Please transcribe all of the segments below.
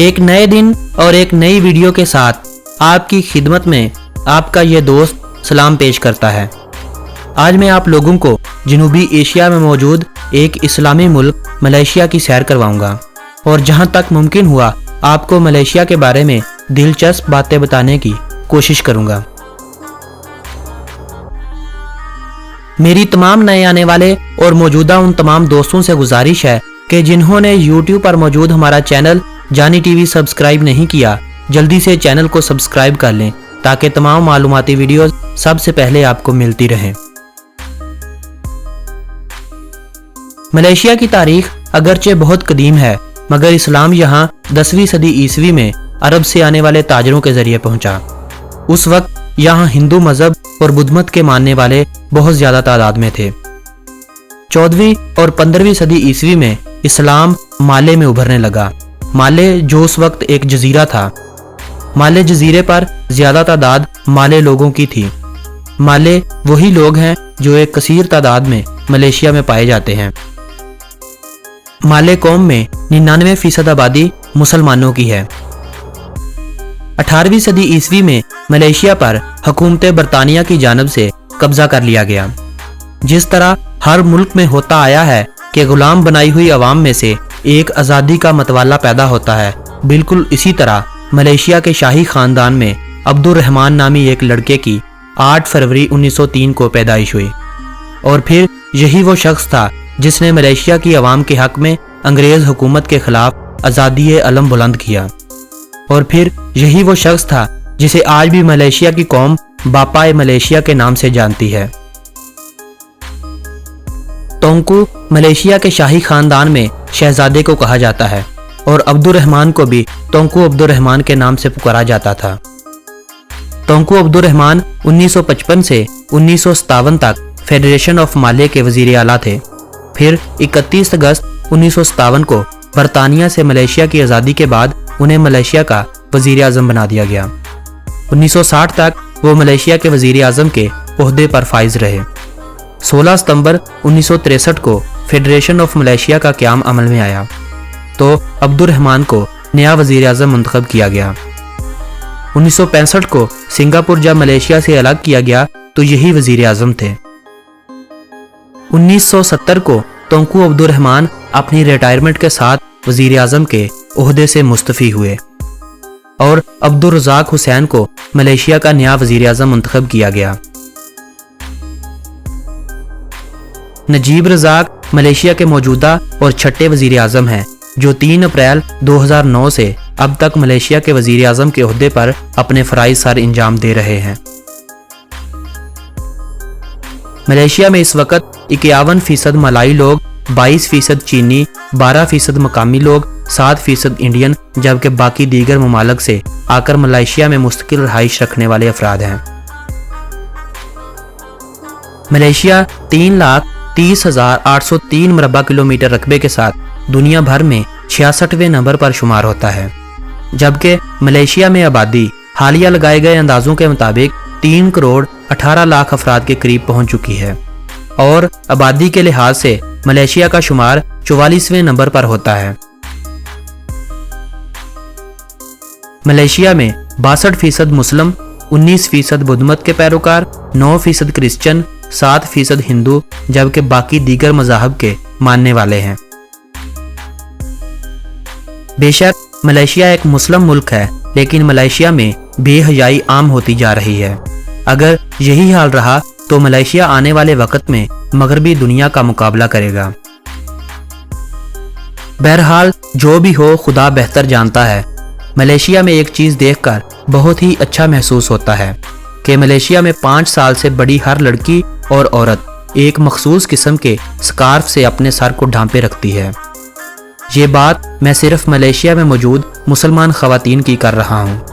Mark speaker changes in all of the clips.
Speaker 1: एक नए दिन और एक नई वीडियो के साथ आपकी खिदमत में आपका ये दोस्त सलाम पेश करता है। आज मैं आप लोगों को जनूबी एशिया में मौजूद एक इस्लामी मुल्क मलेशिया की सैर करवाऊंगा और जहां तक मुमकिन हुआ आपको मलेशिया के बारे में दिलचस्प बातें बताने की कोशिश करूंगा। मेरी तमाम नए आने वाले और मौजूदा उन तमाम दोस्तों से गुजारिश है कि जिन्होंने YouTube पर मौजूद हमारा चैनल जानी टीवी सब्सक्राइब नहीं किया, जल्दी से चैनल को सब्सक्राइब कर लें ताकि तमाम मालूमाती वीडियोस सबसे पहले आपको मिलती रहें। मलेशिया की तारीख अगरचे बहुत कदीम है, मगर इस्लाम यहाँ 10वीं सदी ईस्वी में अरब से आने वाले ताजरों के जरिए पहुंचा। उस वक्त यहाँ हिंदू मजहब और बुद्ध मत के मानने वाले बहुत ज्यादा तादाद में थे। 14वीं और 15वीं सदी ईस्वी में इस्लाम माले में उभरने लगा। माले जो उस वक्त एक जजीरा था। माले जजीरे पर ज्यादा तादाद माले लोगों की थी। माले वही लोग हैं जो एक कसीर तादाद में मलेशिया में पाए जाते हैं। माले कौम में 99% आबादी मुसलमानों की है। 18वीं सदी ईस्वी में मलेशिया पर हुकूमत बरतानिया की जानिब से कब्जा कर लिया गया। जिस तरह हर मुल्क में होता आया है कि गुलाम बनाई हुई अवाम में से एक आज़ादी का मतवाला पैदा होता है, बिल्कुल इसी तरह मलेशिया के शाही खानदान में अब्दुर रहमान नामी एक लड़के की 8 फरवरी 1903 को पैदाइश हुई और फिर यही वो शख्स था जिसने मलेशिया की अवाम के हक में अंग्रेज हुकूमत के खिलाफ आज़ादी अलम बुलंद किया और फिर यही वो शख्स था जिसे आज भी मलेशिया की कौम बापाए मलेशिया के नाम से जानती है। तोंकू मलेशिया के शाही खानदान में शहजादे को कहा जाता है और अब्दुर रहमान को भी तोंकू अब्दुर रहमान के नाम से पुकारा जाता था। तोंकू अब्दुर रहमान 1955 से 1957 तक फेडरेशन ऑफ माले के वजीर आला थे। फिर 31 अगस्त 1957 को बरतानिया से मलेशिया की आज़ादी के बाद उन्हें मलेशिया का वजीर आज़म बना दिया गया। 1960 तक वो मलेशिया के वजीर आज़म के ओहदे पर फाइज रहे। 16 सितंबर 1963 को फेडरेशन ऑफ मलेशिया का क़याम अमल में आया तो अब्दुर रहमान को नया वजीर आज़म मुंतखब किया गया। 1965 को सिंगापुर जब मलेशिया से अलग किया गया तो यही वजीर आज़म थे। 1970 को तोंकू अब्दुर रहमान अपनी रिटायरमेंट के साथ वजीर आज़म के ओहदे से मुस्तफ़ी हुए और अब्दुल रज़ाक हुसैन को मलेशिया का नया वजीर आज़म मुंतखब किया गया। नजीब रज़ाक मलेशिया के मौजूदा और छठे वजीर आज़म हैं जो 3 अप्रैल 2009 से अब तक मलेशिया के वजीर आज़म के ओहदे पर अपने फ़राइज़ सर अंजाम दे रहे हैं। मलेशिया में इस वक्त 51% मलाई लोग, 22% चीनी, 12% मकामी लोग, 7% इंडियन जबकि बाकी दीगर ममालिक से आकर मलेशिया में मुस्तकिल रहाइश रखने वाले अफराद हैं। मलेशिया 3,30,803 मरबा किलोमीटर रकबे के साथ दुनिया भर में 66वें नंबर पर शुमार होता है, जबकि मलेशिया में आबादी हालिया लगाए गए अंदाजों के मुताबिक 3 करोड़ 18 लाख अफराद के करीब पहुंच चुकी है और आबादी के लिहाज से मलेशिया का शुमार 44वें नंबर पर होता है। मलेशिया में 62% मुस्लिम, 19% बुद्ध मत के पैरोकार, 9% क्रिश्चियन, 7% हिंदू जबकि बाकी दीगर मज़ाहब के मानने वाले हैं। बेशक मलेशिया एक मुस्लिम मुल्क है, लेकिन मलेशिया में बेहयाई आम होती जा रही है। अगर यही हाल रहा तो मलेशिया आने वाले वक्त में मगरबी दुनिया का मुकाबला करेगा। बहरहाल जो भी हो, खुदा बेहतर जानता है। मलेशिया में एक चीज़ देखकर बहुत ही अच्छा महसूस होता है कि मलेशिया में 5 साल से बड़ी हर लड़की और औरत एक मखसूस किस्म के स्कार्फ से अपने सर को ढांपे रखती है। ये बात मैं सिर्फ मलेशिया में मौजूद मुसलमान ख़वातीन की कर रहा हूँ।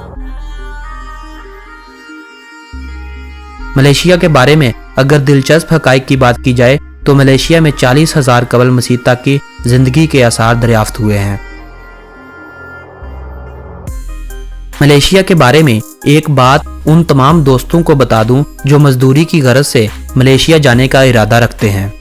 Speaker 1: मलेशिया के बारे में अगर दिलचस्प हक़ाइक़ की बात की जाए तो मलेशिया में 40,000 कबल मसीह तक की जिंदगी के आसार दरियाफ्त हुए हैं। मलेशिया के बारे में एक बात उन तमाम दोस्तों को बता दूं जो मजदूरी की गरज से मलेशिया जाने का इरादा रखते हैं।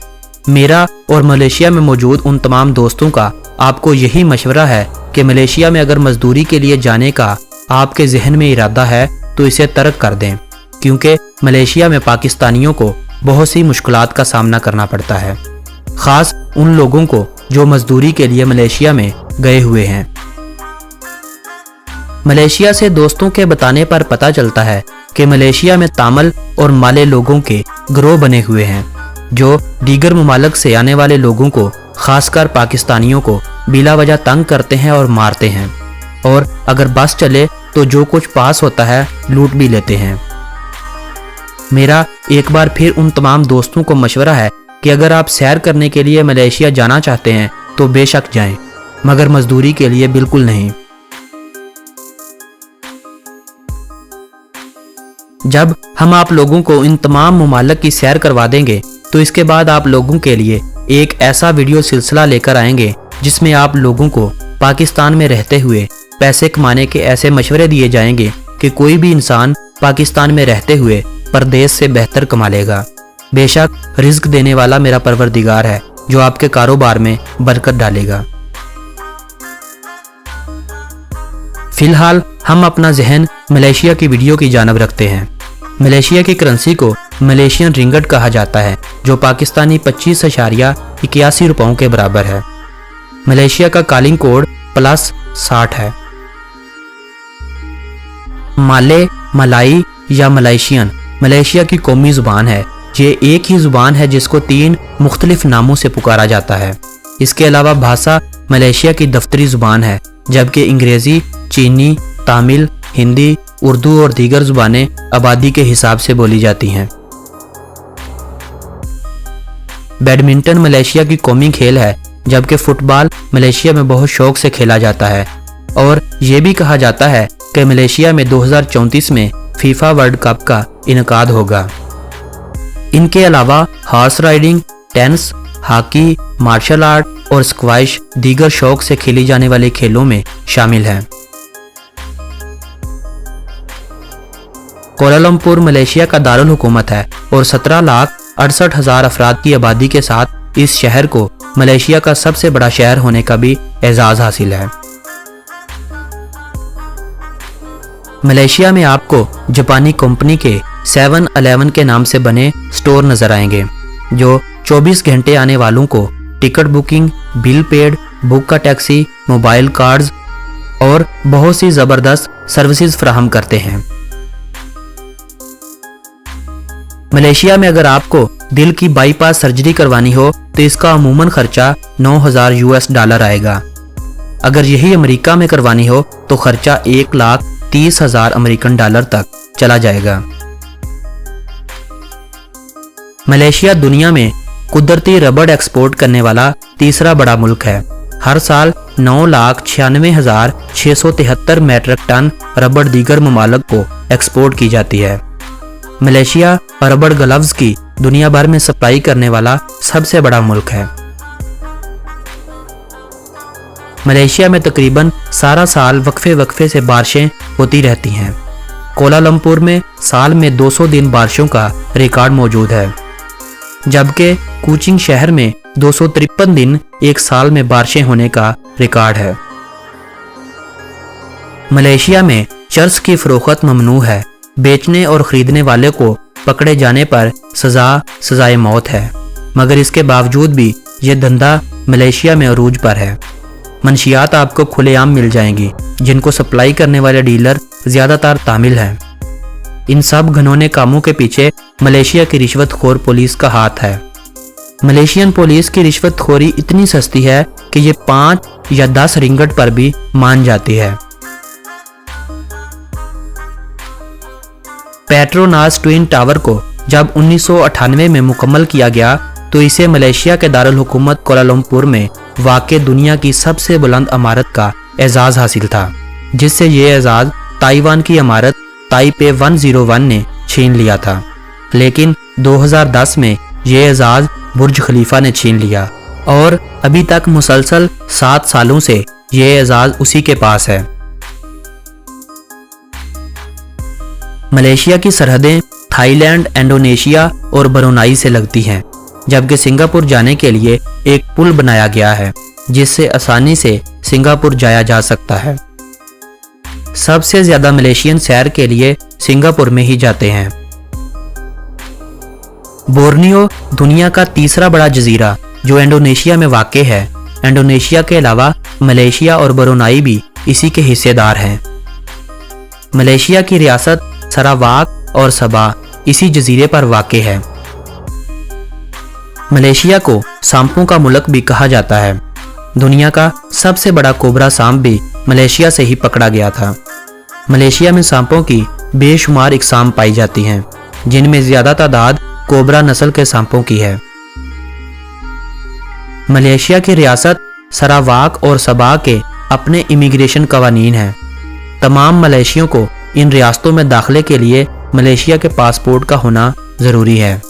Speaker 1: मेरा और मलेशिया में मौजूद उन तमाम दोस्तों का आपको यही मशवरा है कि मलेशिया में अगर मजदूरी के लिए जाने का आपके जहन में इरादा है तो इसे तर्क कर दें, क्योंकि मलेशिया में पाकिस्तानियों को बहुत सी मुश्किलात का सामना करना पड़ता है, खास उन लोगों को जो मजदूरी के लिए मलेशिया में गए हुए हैं। मलेशिया से दोस्तों के बताने पर पता चलता है कि मलेशिया में तामिल और माले लोगों के गिरोह बने हुए हैं जो दीगर मुमालिक से आने वाले लोगों को, खासकर पाकिस्तानियों को बिला वजह तंग करते हैं और मारते हैं, और अगर बस चले तो जो कुछ पास होता है लूट भी लेते हैं। मेरा एक बार फिर उन तमाम दोस्तों को मशवरा है कि अगर आप सैर करने के लिए मलेशिया जाना चाहते हैं तो बेशक जाएं, मगर मजदूरी के लिए बिल्कुल नहीं। जब हम आप लोगों को इन तमाम मुमालिक की सैर करवा देंगे तो इसके बाद आप लोगों के लिए एक ऐसा वीडियो सिलसिला लेकर आएंगे जिसमें आप लोगों को पाकिस्तान में रहते हुए पैसे कमाने के ऐसे मशवरे दिए जाएंगे कि कोई भी इंसान पाकिस्तान में रहते हुए परदेश से बेहतर कमा लेगा। बेशक रिज्क देने वाला मेरा परवरदिगार है जो आपके कारोबार में बरकत डालेगा। फिलहाल हम अपना जहन मलेशिया की वीडियो की जानब रखते हैं। मलेशिया की करेंसी को मलेशियन रिंगट कहा जाता है जो पाकिस्तानी 25.81 रुपयों के बराबर है। मलेशिया का कॉलिंग कोड +60 है। माले, मलाई या मलेशियन मलेशिया की कौमी ज़ुबान है। ये एक ही ज़ुबान है जिसको 3 मुख्तलिफ नामों से पुकारा जाता है। इसके अलावा भाषा मलेशिया की दफ्तरी ज़ुबान है, जबकि अंग्रेज़ी, चीनी, तामिल, हिंदी, उर्दू और दीगर ज़ुबानें आबादी के हिसाब से बोली जाती हैं। बैडमिंटन मलेशिया की कौमी खेल है, जबकि फुटबॉल मलेशिया में बहुत शौक से खेला जाता है, और ये भी कहा जाता है कि मलेशिया में 2034 में फीफा वर्ल्ड कप का इनकाद होगा। इनके अलावा horse riding, tennis, hockey, martial art और स्क्वैश दीगर शौक से खेली जाने वाले खेलों में शामिल हैं। कोलालमपुर मलेशिया का दारुल हुकूमत है और 17,68,000 अफराद की आबादी के साथ इस शहर को मलेशिया का सबसे बड़ा शहर होने का भी एजाज हासिल है। मलेशिया में आपको जापानी कंपनी के 7-Eleven के नाम से बने स्टोर नजर आएंगे जो 24 घंटे आने वालों को ticket booking, bill paid, book का टैक्सी, मोबाइल कार्ड्स और बहुत सी ज़बरदस्त सर्विसेज फराहम करते हैं। मलेशिया में अगर आपको दिल की बाईपास सर्जरी करवानी हो तो इसका अमूमन खर्चा $9,000 आएगा। अगर यही अमेरिका में करवानी हो तो खर्चा $1,30,000 अमेरिकन तक चला जाएगा। मलेशिया दुनिया में कुदरती रबड़ एक्सपोर्ट करने वाला तीसरा बड़ा मुल्क है। हर साल 9,96,673 मैट्रिक टन रबड़ दीगर ममालिक को एक्सपोर्ट की जाती है। मलेशिया रबड़ ग्लव्स की दुनिया भर में सप्लाई करने वाला सबसे बड़ा मुल्क है। मलेशिया में तकरीबन सारा साल वक्फे से बारिशें होती रहती हैं। कोलालमपुर में साल में 200 दिन बारिशों का रिकॉर्ड मौजूद है, जबकि कुचिंग शहर में 253 दिन एक साल में बारिशें होने का रिकॉर्ड है। मलेशिया में चर्स की फरोख्त ममनू है। बेचने और खरीदने वाले को पकड़े जाने पर सजाए मौत है, मगर इसके बावजूद भी ये धंधा मलेशिया में अरूज पर है। मंशियात आपको खुलेआम मिल जाएंगी, जिनको सप्लाई करने वाले डीलर ज़्यादातर तामिल हैं। इन सब घिनौने कामों के पीछे मलेशिया की रिश्वतखोर पुलिस का हाथ है। मलेशियन पुलिस की रिश्वतखोरी इतनी सस्ती है कि ये 5 या 10 रिंगट पर भी मान जाती है। पेट्रोनास ट्विन टावर को जब 1998 में मुकम्मल किया गया तो इसे मलेशिया के दारुल हुकूमत कोलालमपुर में वाक़े दुनिया की सबसे बुलंद इमारत का एजाज़ हासिल था, जिससे ये एजाज़ ताइवान की इमारत ताइपे 101 ने छीन लिया था। लेकिन 2010 में ये एजाज़ बुर्ज खलीफा ने छीन लिया और अभी तक मुसलसल 7 सालों से ये एजाज़ उसी के पास है। मलेशिया की सरहदें थाईलैंड, इंडोनेशिया और ब्रुनाई से लगती हैं, जबकि सिंगापुर जाने के लिए एक पुल बनाया गया है जिससे आसानी से सिंगापुर जाया जा सकता है। सबसे ज्यादा मलेशियन सैर के लिए सिंगापुर में ही जाते हैं। बोर्नियो दुनिया का तीसरा बड़ा जजीरा जो इंडोनेशिया में वाक़ है। इंडोनेशिया के अलावा मलेशिया और ब्रुनाई भी इसी के हिस्सेदार हैं। मलेशिया की रियासत सरावाक और सबा इसी जजीरे पर वाक़ है। मलेशिया को सांपों का मुल्क भी कहा जाता है। दुनिया का सबसे बड़ा कोबरा सांप भी मलेशिया से ही पकड़ा गया था। मलेशिया में सांपों की बेशुमार इकसाम पाई जाती हैं, जिनमें ज्यादा तादाद कोबरा नस्ल के सांपों की है। मलेशिया की रियासत सरावाक और सबा के अपने इमिग्रेशन कवानीन हैं। तमाम मलेशियों को इन रियासतों में दाखिले के लिए मलेशिया के पासपोर्ट का होना जरूरी है।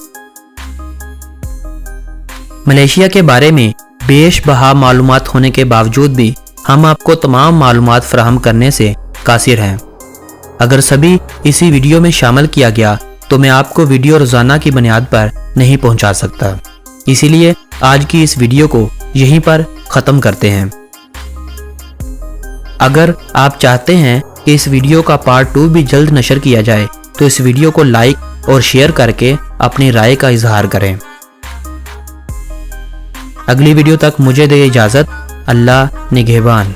Speaker 1: मलेशिया के बारे में बेशबहा मालूमात होने के बावजूद भी हम आपको तमाम मालूमात फराहम करने से कासिर हैं। अगर सभी इसी वीडियो में शामिल किया गया तो मैं आपको वीडियो रोजाना की बुनियाद पर नहीं पहुंचा सकता। इसीलिए आज की इस वीडियो को यहीं पर ख़त्म करते हैं। अगर आप चाहते हैं कि इस वीडियो का पार्ट 2 भी जल्द नशर किया जाए तो इस वीडियो को लाइक और शेयर करके अपनी राय का इजहार करें। अगली वीडियो तक मुझे दे इजाज़त। अल्लाह निगहबान।